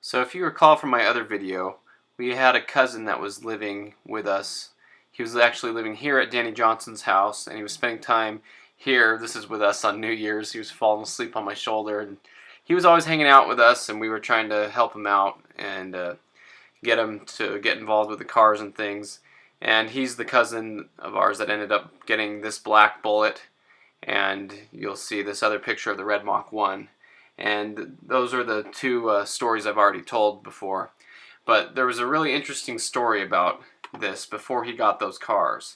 So if you recall from my other video, we had a cousin that was living with us. He was actually living here at Danny Johnson's house, and he was spending time here. This is with us on New Year's. He was falling asleep on my shoulder, and he was always hanging out with us, and we were trying to help him out and get him to get involved with the cars and things. And he's the cousin of ours that ended up getting this black Bullet, and you'll see this other picture of the red Mach 1. And those are the two stories I've already told before. But there was a really interesting story about this before he got those cars.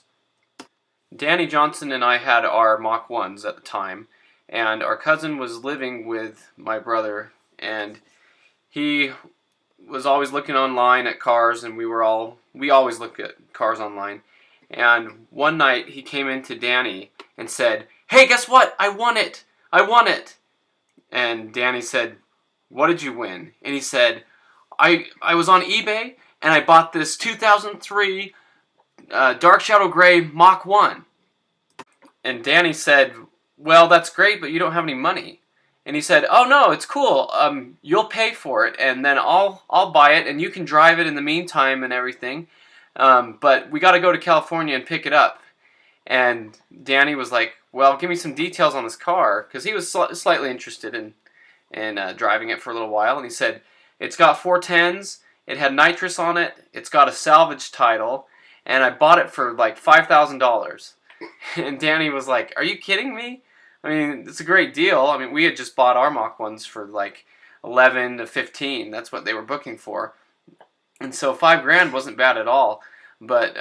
Danny Johnson and I had our Mach 1s at the time, and our cousin was living with my brother, and he was always looking online at cars, and we always look at cars online. And one night he came into Danny and said, "Hey, guess what? I won it! I won it!" And Danny said, "What did you win?" And he said, I was on eBay and I bought this 2003 dark shadow gray Mach 1. And Danny said, "Well, that's great, but you don't have any money." And he said, "Oh no, it's cool. You'll pay for it, and then I'll buy it, and you can drive it in the meantime and everything. But we got to go to California and pick it up." And Danny was like, "Well, give me some details on this car," because he was slightly interested in driving it for a little while. And he said, "It's got 410s, it had nitrous on it, it's got a salvage title, and I bought it for like $5,000. And Danny was like, "Are you kidding me? I mean, it's a great deal. I mean, we had just bought our Mach 1s for like 11 to 15. That's what they were booking for. And so $5,000 wasn't bad at all." But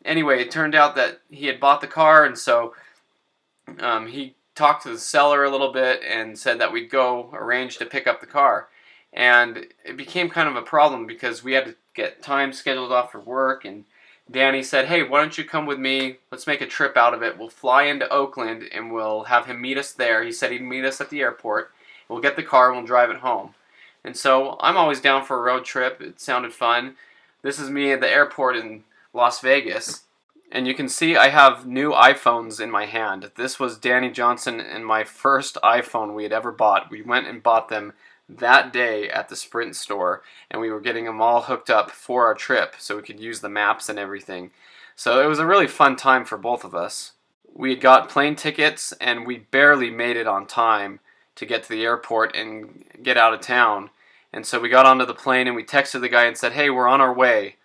anyway, it turned out that he had bought the car, and so he talked to the seller a little bit and said that we'd go arrange to pick up the car. And it became kind of a problem because we had to get time scheduled off for work, and Danny said, "Hey, why don't you come with me? Let's make a trip out of it. We'll fly into Oakland and we'll have him meet us there." He said he'd meet us at the airport. We'll get the car and we'll drive it home. And so I'm always down for a road trip. It sounded fun. This is me at the airport in Las Vegas. And you can see I have new iPhones in my hand. This was Danny Johnson and my first iPhone we had ever bought. We went and bought them that day at the Sprint store, and we were getting them all hooked up for our trip so we could use the maps and everything. So it was a really fun time for both of us. We had got plane tickets, and we barely made it on time to get to the airport and get out of town. And so we got onto the plane and we texted the guy and said, "Hey, we're on our way."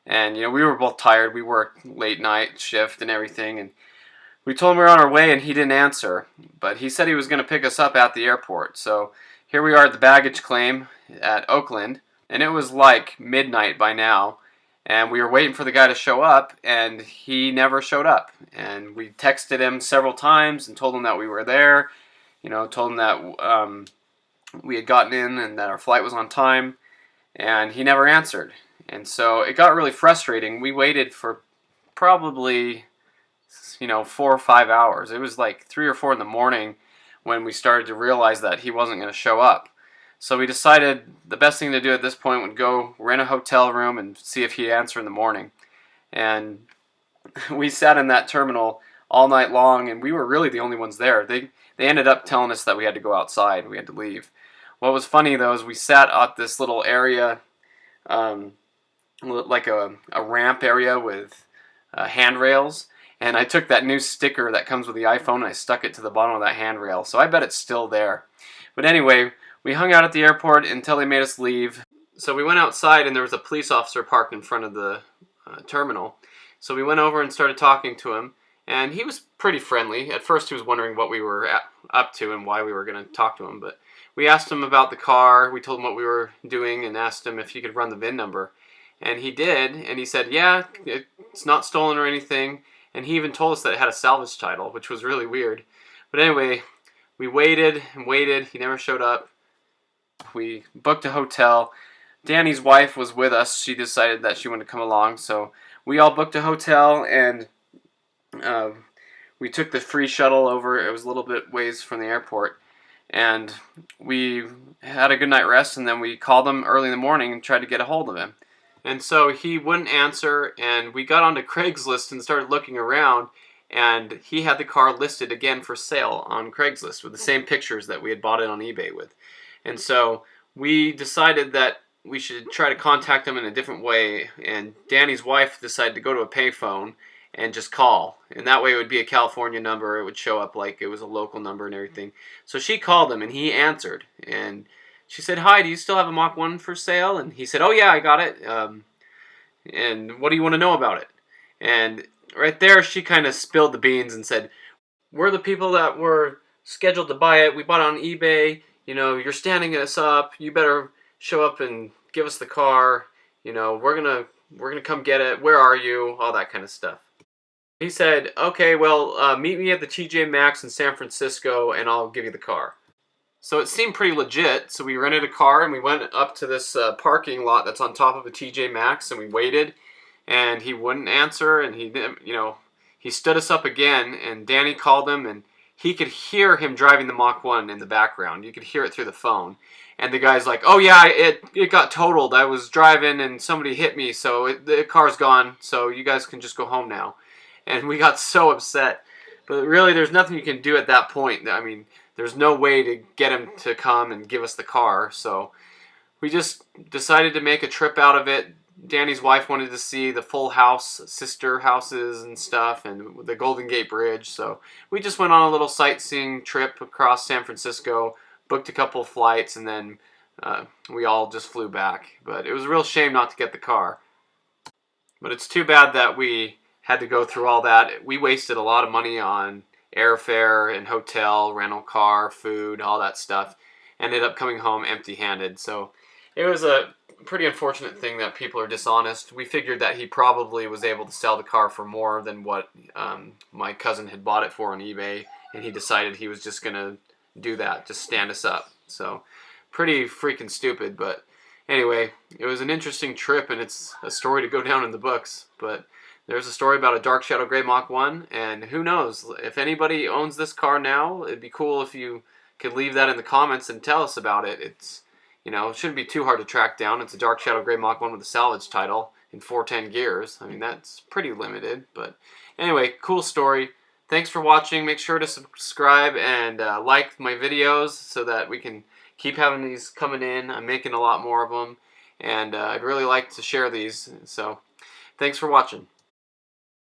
And you know, we were both tired. We worked late night shift and everything, and we told him we were on our way, and he didn't answer. But he said he was going to pick us up at the airport. So here we are at the baggage claim at Oakland, and it was like midnight by now, and we were waiting for the guy to show up, and he never showed up. And we texted him several times and told him that we were there, told him that we had gotten in and that our flight was on time, and he never answered. And so it got really frustrating. We waited for probably 4 or 5 hours. It was like 3 or 4 in the morning when we started to realize that he wasn't going to show up. So we decided the best thing to do at this point would go rent a hotel room and see if he'd answer in the morning. And we sat in that terminal all night long, and we were really the only ones there. They ended up telling us that we had to go outside. We had to leave. What was funny, though, is we sat at this little area, like a ramp area with handrails. And I took that new sticker that comes with the iPhone and I stuck it to the bottom of that handrail. So I bet it's still there. But anyway, we hung out at the airport until they made us leave. So we went outside and there was a police officer parked in front of the terminal. So we went over and started talking to him. And he was pretty friendly. At first he was wondering what we were up to and why we were going to talk to him. But we asked him about the car. We told him what we were doing and asked him if he could run the VIN number. And he did. And he said, "Yeah, it's not stolen or anything." And he even told us that it had a salvage title, which was really weird. But anyway, we waited and waited. He never showed up. We booked a hotel. Danny's wife was with us. She decided that she wanted to come along. So we all booked a hotel, and we took the free shuttle over. It was a little bit ways from the airport. And we had a good night rest, and then we called him early in the morning and tried to get a hold of him. And so he wouldn't answer, and we got onto Craigslist and started looking around, and he had the car listed again for sale on Craigslist with the same pictures that we had bought it on eBay with. And so we decided that we should try to contact them in a different way. And Danny's wife decided to go to a payphone and just call. And that way it would be a California number. It would show up like it was a local number and everything. So she called him and he answered. And she said, "Hi, do you still have a Mach 1 for sale?" And he said, "Oh yeah, I got it. And what do you want to know about it?" And right there she kind of spilled the beans and said, "We're the people that were scheduled to buy it. We bought it on eBay. You know, you're standing us up. You better show up and give us the car. You know, we're gonna come get it. Where are you?" All that kind of stuff. He said, "Okay, well, meet me at the TJ Maxx in San Francisco, and I'll give you the car." So it seemed pretty legit. So we rented a car and we went up to this parking lot that's on top of a TJ Maxx, and we waited, and he wouldn't answer, and he didn't, he stood us up again, and Danny called him, and he could hear him driving the Mach 1 in the background. You could hear it through the phone. And the guy's like, "Oh yeah, it got totaled. I was driving and somebody hit me, so the car's gone, so you guys can just go home now." And we got so upset. But really, there's nothing you can do at that point. I mean, there's no way to get him to come and give us the car. So we just decided to make a trip out of it. Danny's wife wanted to see the full house, sister houses and stuff, and the Golden Gate Bridge. So we just went on a little sightseeing trip across San Francisco, booked a couple flights, and then we all just flew back. But it was a real shame not to get the car. But it's too bad that we had to go through all that. We wasted a lot of money on airfare and hotel, rental car, food, all that stuff. Ended up coming home empty-handed. So it was a pretty unfortunate thing that people are dishonest. We figured that he probably was able to sell the car for more than what my cousin had bought it for on eBay, and he decided he was just going to do that, just stand us up. So pretty freaking stupid, but anyway, it was an interesting trip, and it's a story to go down in the books. But there's a story about a dark shadow gray Mach 1, and who knows, if anybody owns this car now, it'd be cool if you could leave that in the comments and tell us about it. It's, it shouldn't be too hard to track down. It's a dark shadow gray Mach 1 with a salvage title in 410 gears. I mean, that's pretty limited, but anyway, cool story. Thanks for watching. Make sure to subscribe and like my videos so that we can keep having these coming in. I'm making a lot more of them, and I'd really like to share these. So thanks for watching.